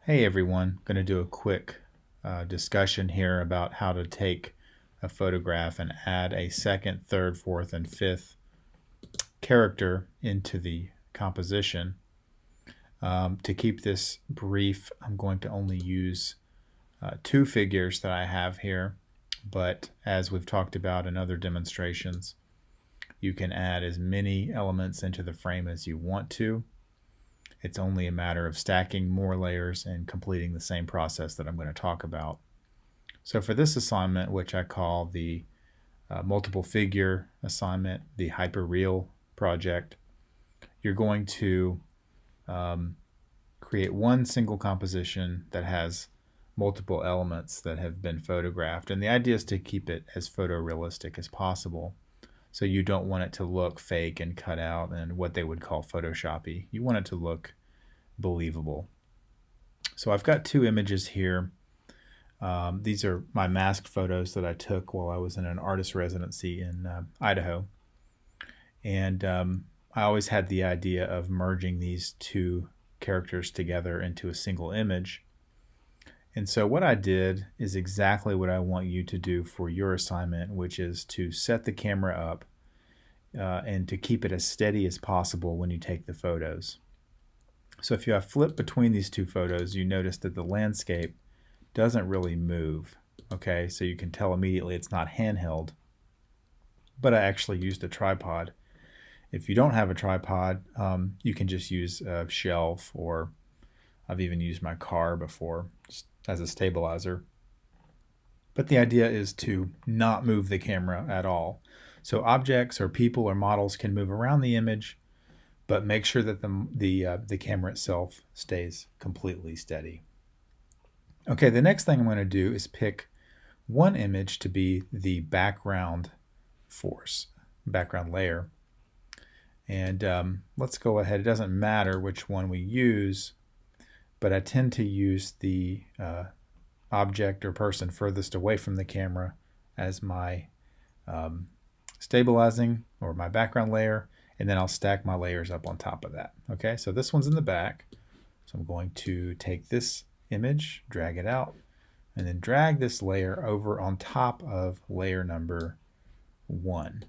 Hey everyone, going to do a quick discussion here about how to take a photograph and add a second, third, fourth, and fifth character into the composition. To keep this brief, I'm going to only use two figures that I have here, but as we've talked about in other demonstrations, you can add as many elements into the frame as you want to. It's only a matter of stacking more layers and completing the same process that I'm going to talk about. So for this assignment, which I call the multiple figure assignment, the Hyperreal project, you're going to create one single composition that has multiple elements that have been photographed. And the idea is to keep it as photorealistic as possible. So you don't want it to look fake and cut out and what they would call Photoshoppy. You want it to look believable. So I've got two images here. These are my masked photos that I took while I was in an artist residency in Idaho. And I always had the idea of merging these two characters together into a single image. And so what I did is exactly what I want you to do for your assignment, which is to set the camera up and to keep it as steady as possible when you take the photos. So if you have flipped between these two photos, you notice that the landscape doesn't really move. Okay, so you can tell immediately it's not handheld, but I actually used a tripod. If you don't have a tripod, you can just use a shelf, or I've even used my car before just as a stabilizer. But the idea is to not move the camera at all. So objects or people or models can move around the image, but make sure that the camera itself stays completely steady. Okay, the next thing I'm going to do is pick one image to be the background background layer. And let's go ahead. It doesn't matter which one we use, but I tend to use the object or person furthest away from the camera as my stabilizing or my background layer, and then I'll stack my layers up on top of that. Okay, so this one's in the back. So I'm going to take this image, drag it out, and then drag this layer over on top of layer number 1.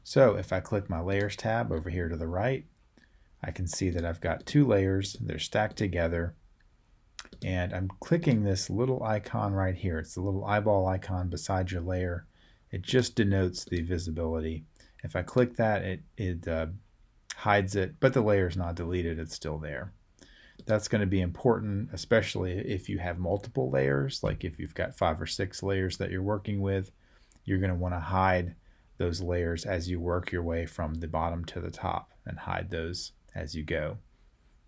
So if I click my layers tab over here to the right, I can see that I've got two layers. They're stacked together. And I'm clicking this little icon right here. It's the little eyeball icon beside your layer. It just denotes the visibility. If I click that, it hides it, but the layer is not deleted. It's still there. That's going to be important, especially if you have multiple layers. Like if you've got 5 or 6 layers that you're working with, you're going to want to hide those layers as you work your way from the bottom to the top, and hide those as you go.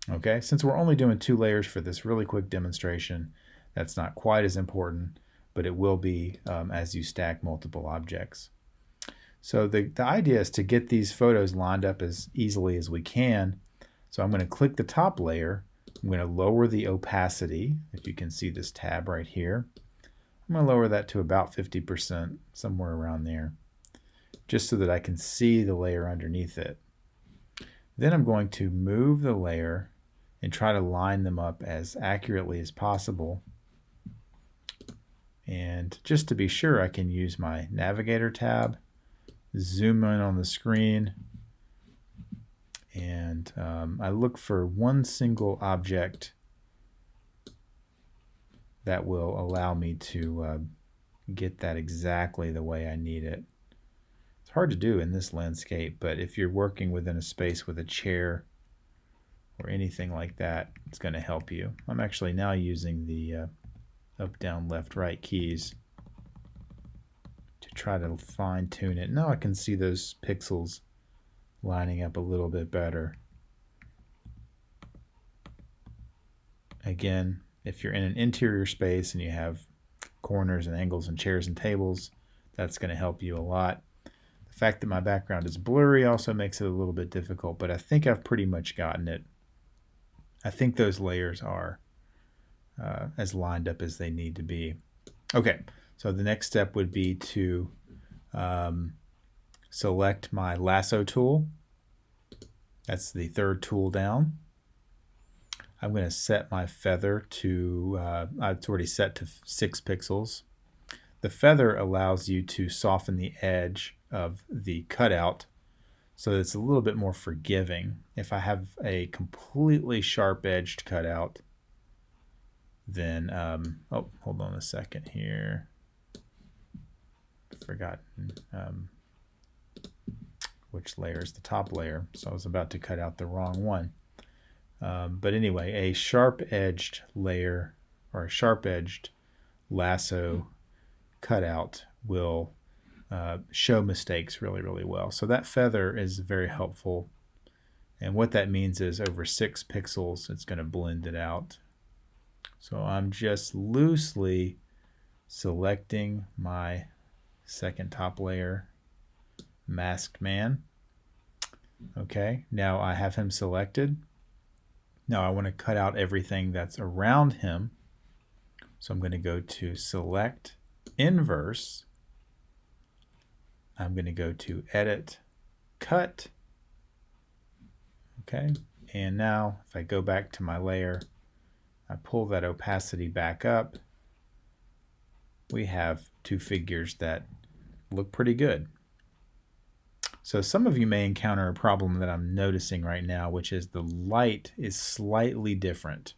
Okay, since we're only doing 2 layers for this really quick demonstration, that's not quite as important, but it will be as you stack multiple objects. So the idea is to get these photos lined up as easily as we can. So I'm going to click the top layer. I'm going to lower the opacity, if you can see this tab right here. I'm going to lower that to about 50%, somewhere around there, just so that I can see the layer underneath it. Then I'm going to move the layer and try to line them up as accurately as possible. And just to be sure, I can use my navigator tab, zoom in on the screen, and I look for one single object that will allow me to get that exactly the way I need it. It's hard to do in this landscape, but if you're working within a space with a chair or anything like that, it's going to help you. I'm actually now using the up, down, left, right keys to try to fine tune it. Now I can see those pixels lining up a little bit better. Again, if you're in an interior space and you have corners and angles and chairs and tables, that's going to help you a lot. The fact that my background is blurry also makes it a little bit difficult, but I think I've pretty much gotten it. I think those layers are as lined up as they need to be. Okay, so the next step would be to select my lasso tool. That's the third tool down. I'm going to set my feather to, it's already set to 6 pixels. The feather allows you to soften the edge of the cutout so that it's a little bit more forgiving. If I have a completely sharp-edged cutout, then, oh, hold on a second here. Forgotten which layer is the top layer, so I was about to cut out the wrong one. But anyway, a sharp-edged layer or a sharp-edged lasso cutout will show mistakes really, really well. So that feather is very helpful. And what that means is over 6 pixels, it's going to blend it out. So I'm just loosely selecting my second top layer, Masked Man. Okay, now I have him selected. Now I want to cut out everything that's around him. So I'm going to go to Select Inverse. I'm going to go to Edit, Cut. Okay, and now if I go back to my layer, I pull that opacity back up, we have 2 figures that look pretty good. So some of you may encounter a problem that I'm noticing right now, which is the light is slightly different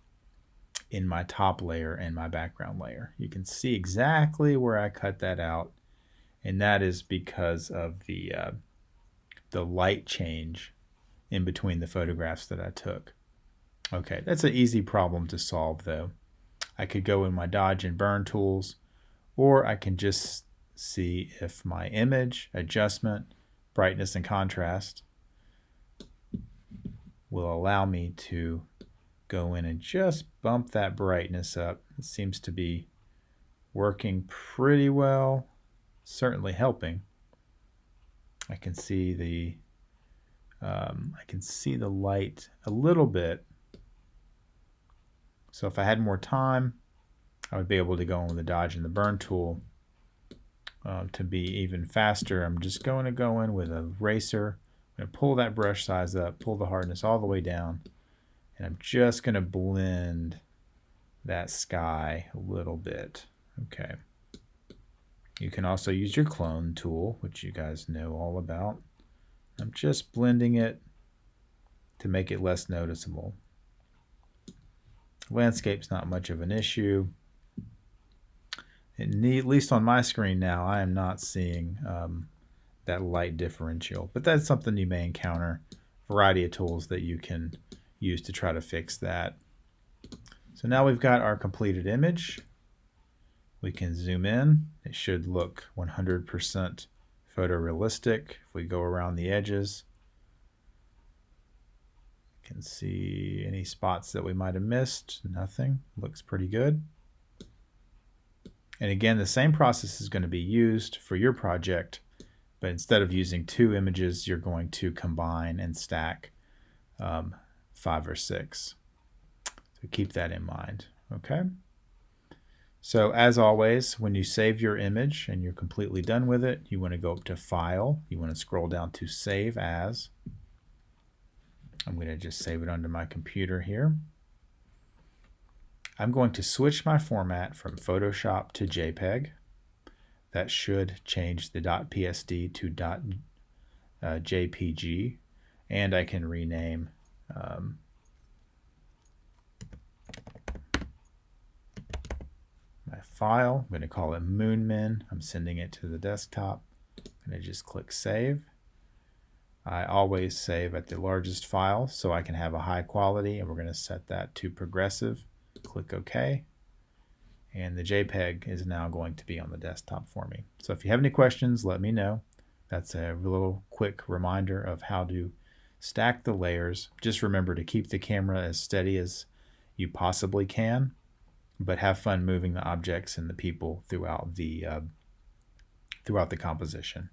in my top layer and my background layer. You can see exactly where I cut that out, and that is because of the light change in between the photographs that I took. Okay, that's an easy problem to solve though. I could go in my dodge and burn tools, or I can just see if my image, adjustment, brightness and contrast will allow me to go in and just bump that brightness up. It seems to be working pretty well, certainly helping. I can see the light a little bit. So if I had more time, I would be able to go in with the dodge and the burn tool to be even faster. I'm just going to go in with a eraser. I'm going to pull that brush size up, pull the hardness all the way down, and I'm just going to blend that sky a little bit. Okay. You can also use your clone tool, which you guys know all about. I'm just blending it to make it less noticeable. Landscape's not much of an issue. At least on my screen now, I am not seeing that light differential, but that's something you may encounter. A variety of tools that you can use to try to fix that. So now we've got our completed image. We can zoom in. It should look 100% photorealistic. If we go around the edges, you can see any spots that we might have missed. Nothing. Looks pretty good. And again, the same process is going to be used for your project, but instead of using 2 images, you're going to combine and stack 5 or 6. So keep that in mind, okay? So as always, when you save your image and you're completely done with it, you want to go up to File. You want to scroll down to Save As. I'm going to just save it onto my computer here. I'm going to switch my format from Photoshop to JPEG. That should change the .psd to .jpg, and I can rename my file. I'm going to call it Moonmen. I'm sending it to the desktop. I'm going to just click Save. I always save at the largest file so I can have a high quality, and we're going to set that to progressive. Click OK, and the JPEG is now going to be on the desktop for me. So if you have any questions, let me know. That's a little quick reminder of how to stack the layers. Just remember to keep the camera as steady as you possibly can, but have fun moving the objects and the people throughout the composition.